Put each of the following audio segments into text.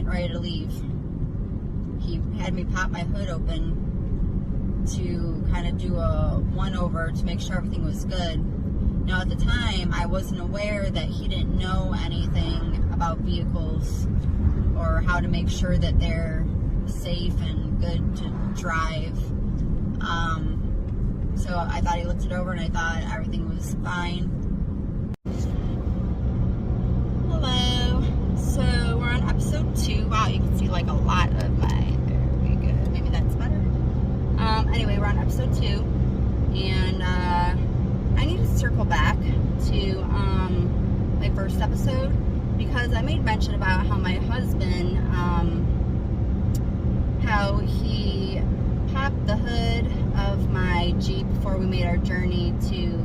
ready to leave, he had me pop my hood open to kind of do a one-over to make sure everything was good. Now, at the time, I wasn't aware that he didn't know anything about vehicles or how to make sure that they're safe and good to drive. So I thought he looked it over and I thought everything was fine. Hello. So we're on episode 2. Wow, you can see like a lot of my, there we go. Maybe that's better. Anyway, we're on episode 2. And I need to circle back to my first episode because I made mention about how my husband, how he popped the hood of my Jeep before we made our journey to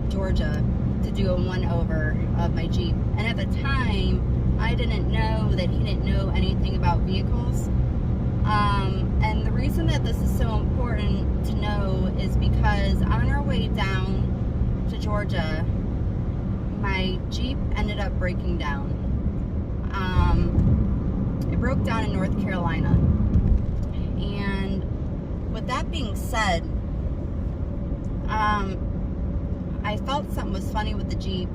Georgia to do a one-over of my Jeep. And at the time, I didn't know that he didn't know anything about vehicles. And the reason that this is so important to know is because on our way down to Georgia, my Jeep ended up breaking down. It broke down in North Carolina. And with that being said, I felt something was funny with the Jeep.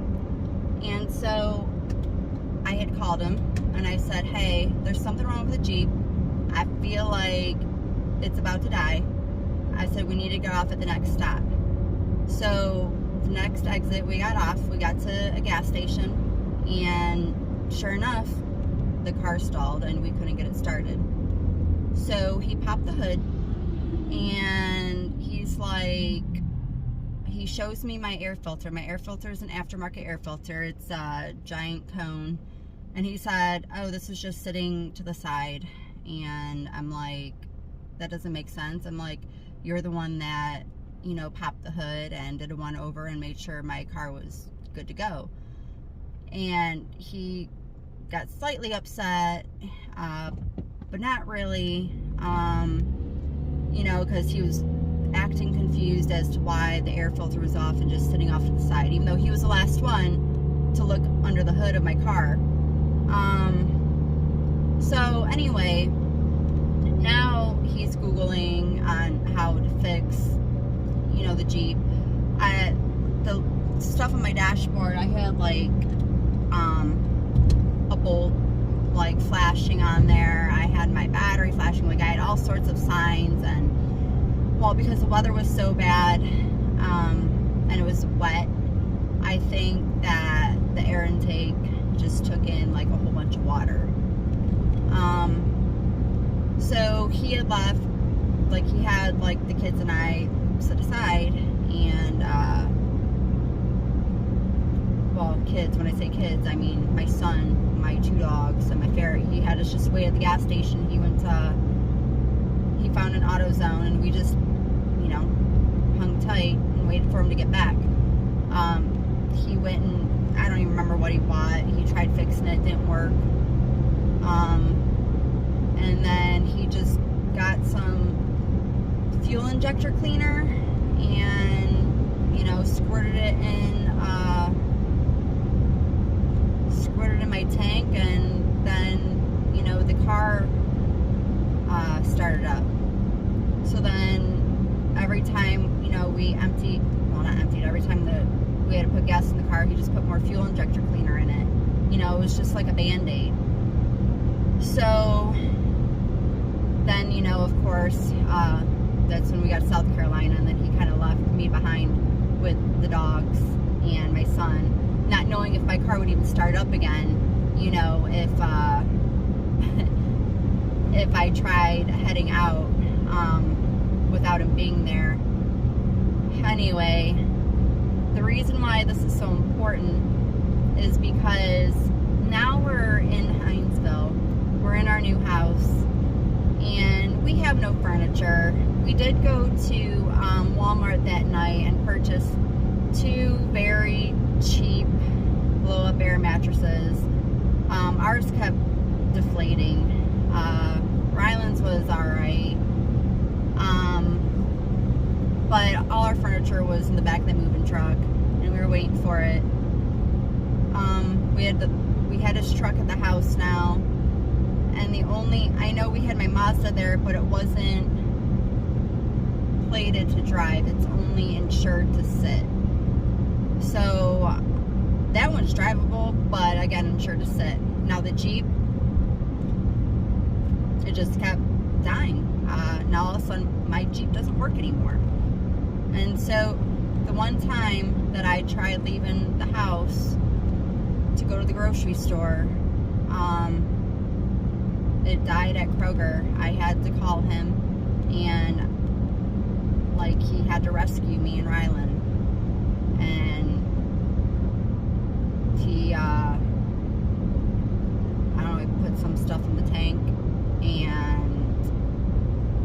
And so I had called him and I said, hey, there's something wrong with the Jeep. I feel like it's about to die. I said, we need to get off at the next stop. So the next exit we got off, we got to a gas station, and sure enough, the car stalled and we couldn't get it started. So he popped the hood and he's like, he shows me my air filter. My air filter is an aftermarket air filter. It's a giant cone. And he said, oh, this is just sitting to the side. And I'm like, that doesn't make sense. I'm like, you're the one that, you know, popped the hood and did a one over and made sure my car was good to go. And he got slightly upset, but not really, you know, because he was acting confused as to why the air filter was off and just sitting off to the side, even though he was the last one to look under the hood of my car. So anyway, now he's Googling on how to fix, you know, the Jeep. The stuff on my dashboard, I had like a bolt like flashing on there. I had my battery flashing, like I had all sorts of signs. And well, because the weather was so bad and it was wet, I think that the air intake just took in like a whole bunch of water. So he had left, like he had like the kids and I set aside, and well, kids, when I say kids, I mean my son, my 2 dogs, and my ferret. He had us just wait at the gas station. He went to, he found an AutoZone, and we just, you know, hung tight and waited for him to get back. He went and, I don't even remember what he bought. He tried fixing it, didn't work. And then he just got some fuel injector cleaner and, you know, squirted it in my tank, and then, you know, the car started up. So then every time, you know, we emptied, well, not emptied, every time that we had to put gas in the car, he just put more fuel injector cleaner in it. You know, it was just like a Band-Aid. So then, you know, of course, that's when we got to South Carolina, and then he kind of left me behind with the dogs and my son, not knowing if my car would even start up again, you know, if I tried heading out without him being there. Anyway, the reason why this is so important is because now we're in Hinesville. We're in our new house, and we have no furniture. We did go to Walmart that night and purchase 2 very cheap blow-up air mattresses. Ours kept deflating. Ryland's was alright. But all our furniture was in the back of the moving truck, and we were waiting for it. We had his truck at the house now, and I know we had my Mazda there, but it wasn't plated to drive. It's only insured to sit. So that one's drivable, but again, insured to sit. Now the Jeep, it just kept dying. Now all of a sudden my Jeep doesn't work anymore. And so the one time that I tried leaving the house to go to the grocery store, it died at Kroger. I had to call him, and like he had to rescue me and Rylan. And he I don't know, he put some stuff in the tank, and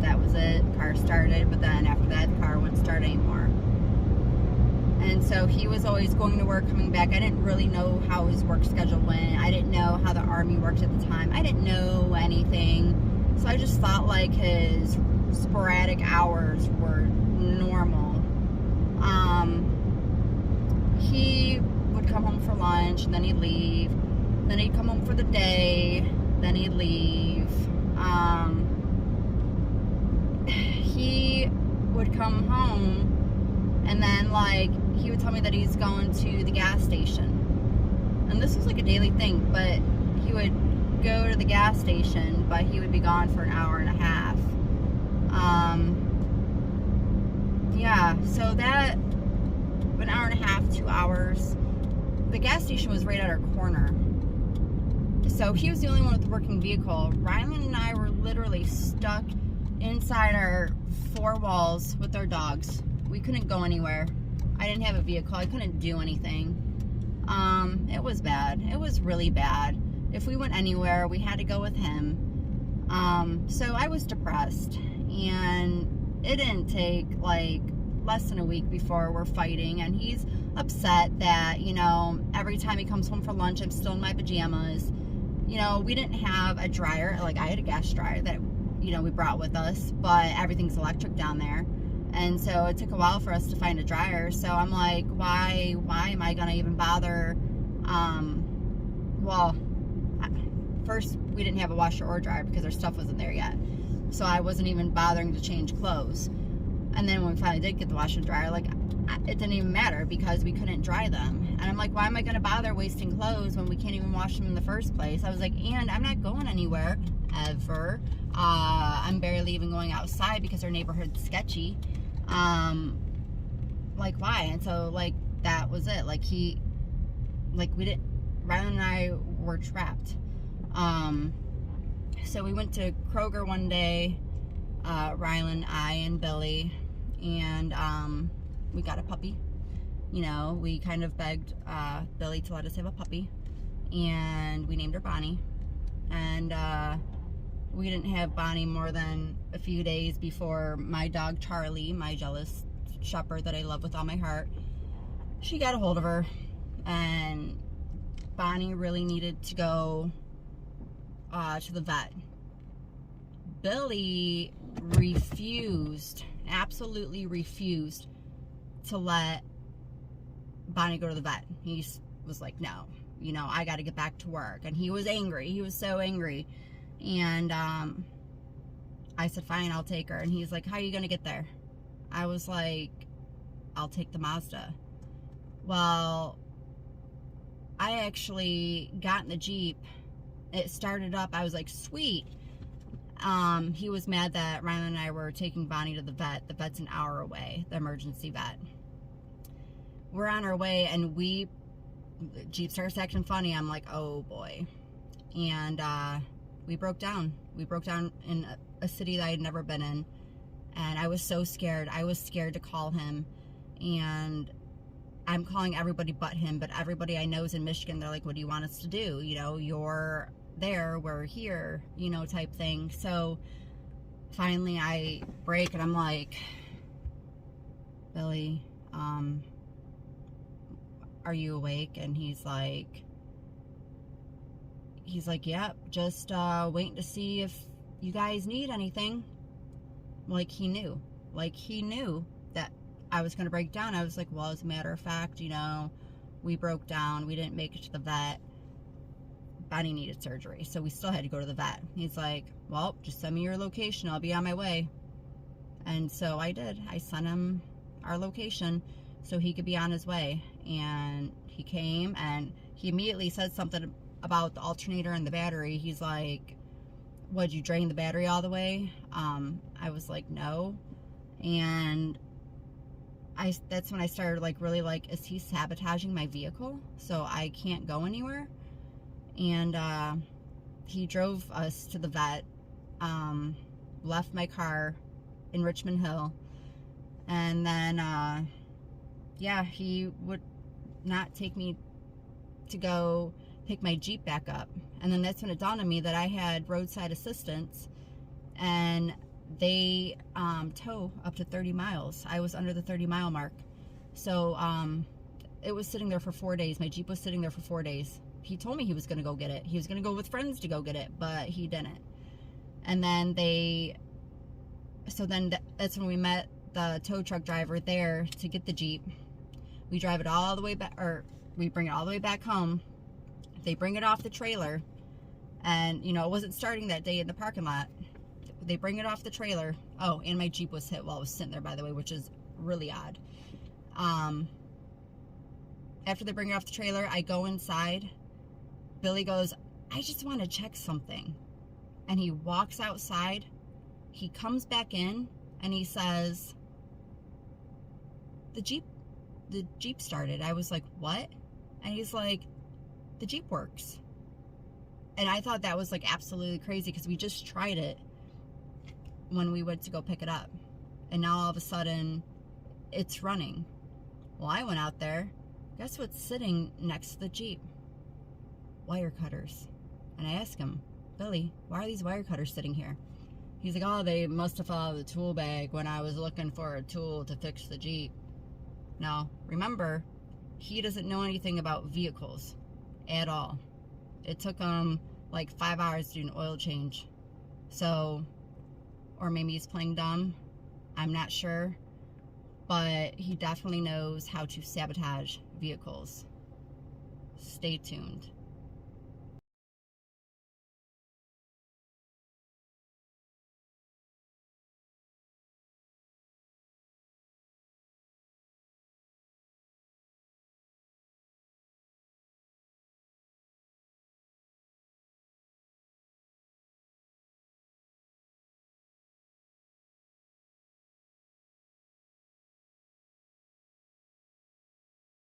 that was it. The car started, but then after that the car wouldn't start anymore. And so he was always going to work, coming back. I didn't really know how his work schedule went. I didn't know how the Army worked at the time. I didn't know anything. So I just thought like his sporadic hours were normal. He would come home for lunch, and then he'd leave. Then he'd come home for the day, then he'd leave. He would come home, and then like he would tell me that he's going to the gas station, and this was like a daily thing. But he would go to the gas station, but he would be gone for an hour and a half. Yeah, so that, an hour and a half, 2 hours. The gas station was right at our corner, so he was the only one with the working vehicle. Rylan and I were literally stuck inside our four walls with our dogs. We couldn't go anywhere. I didn't have a vehicle. I couldn't do anything. It was bad. It was really bad. If we went anywhere, we had to go with him. So I was depressed, and it didn't take like less than a week before we're fighting, and he's upset that, you know, every time he comes home for lunch, I'm still in my pajamas. You know, we didn't have a dryer. Like, I had a gas dryer that, you know, we brought with us, but everything's electric down there. And so it took a while for us to find a dryer. So I'm like, why am I gonna even bother? Well, first we didn't have a washer or dryer because our stuff wasn't there yet. So I wasn't even bothering to change clothes. And then when we finally did get the washer and dryer, like, it didn't even matter because we couldn't dry them. And I'm like, why am I gonna bother wasting clothes when we can't even wash them in the first place? I was like, and I'm not going anywhere ever. I'm barely even going outside because our neighborhood's sketchy. Like, why? And so, like, that was it. Like, Rylan and I were trapped. So we went to Kroger one day, Rylan, I, and Billy, and we got a puppy. You know, we kind of begged Billy to let us have a puppy, and we named her Bonnie. And we didn't have Bonnie more than a few days before my dog Charlie, my jealous shepherd that I love with all my heart, she got a hold of her, and Bonnie really needed to go to the vet. Billy refused, absolutely refused to let Bonnie go to the vet. He was like, no, you know, I got to get back to work. And he was angry. He was so angry. And I said, fine, I'll take her. And he's like, how are you going to get there? I was like, I'll take the Mazda. Well, I actually got in the Jeep. It started up. I was like, sweet. He was mad that Rylan and I were taking Bonnie to the vet. The vet's an hour away, the emergency vet. We're on our way, and Jeep starts acting funny. I'm like, oh boy. And we broke down. We broke down in a city that I had never been in. And I was so scared. I was scared to call him. And I'm calling everybody but him. But everybody I know is in Michigan. They're like, what do you want us to do? You know, you're there, we're here, you know, type thing. So finally I break, and I'm like, Billy, are you awake? And he's like, yep, just waiting to see if you guys need anything. Like, he knew that I was gonna break down. I was like, well, as a matter of fact, you know, we broke down. We didn't make it to the vet. Bonnie needed surgery, so we still had to go to the vet. He's like, well, just send me your location. I'll be on my way. And so I did. I sent him our location so he could be on his way. And he came, and he immediately said something about the alternator and the battery. He's like, would you drain the battery all the way? I was like, no. And that's when I started like really like, is he sabotaging my vehicle so I can't go anywhere? And he drove us to the vet, left my car in Richmond Hill, and then yeah, he would not take me to go pick my Jeep back up. And then that's when it dawned on me that I had roadside assistance, and they tow up to 30 miles. I was under the 30-mile mark. So it was sitting there for 4 days. My Jeep was sitting there for 4 days. He told me he was going to go get it. He was going to go with friends to go get it, but he didn't. And then that's when we met the tow truck driver there to get the Jeep. We drive it all the way back, or we bring it all the way back home. They bring it off the trailer, and you know, it wasn't starting that day in the parking lot. They bring it off the trailer. Oh, and my Jeep was hit while I was sitting there, by the way, which is really odd. After they bring it off the trailer, I go inside. Billy goes, I just want to check something. And he walks outside. He comes back in and he says, the Jeep started. I was like, what? And he's like, the Jeep works. And I thought that was like absolutely crazy, because we just tried it when we went to go pick it up. And now all of a sudden it's running. Well, I went out there. Guess what's sitting next to the Jeep? Wire cutters. And I asked him, Billy, why are these wire cutters sitting here? He's like, oh, they must have fallen out of the tool bag when I was looking for a tool to fix the Jeep. Now, remember, he doesn't know anything about vehicles at all. It took him like 5 hours to do an oil change. So, or maybe he's playing dumb. I'm not sure. But he definitely knows how to sabotage vehicles. Stay tuned.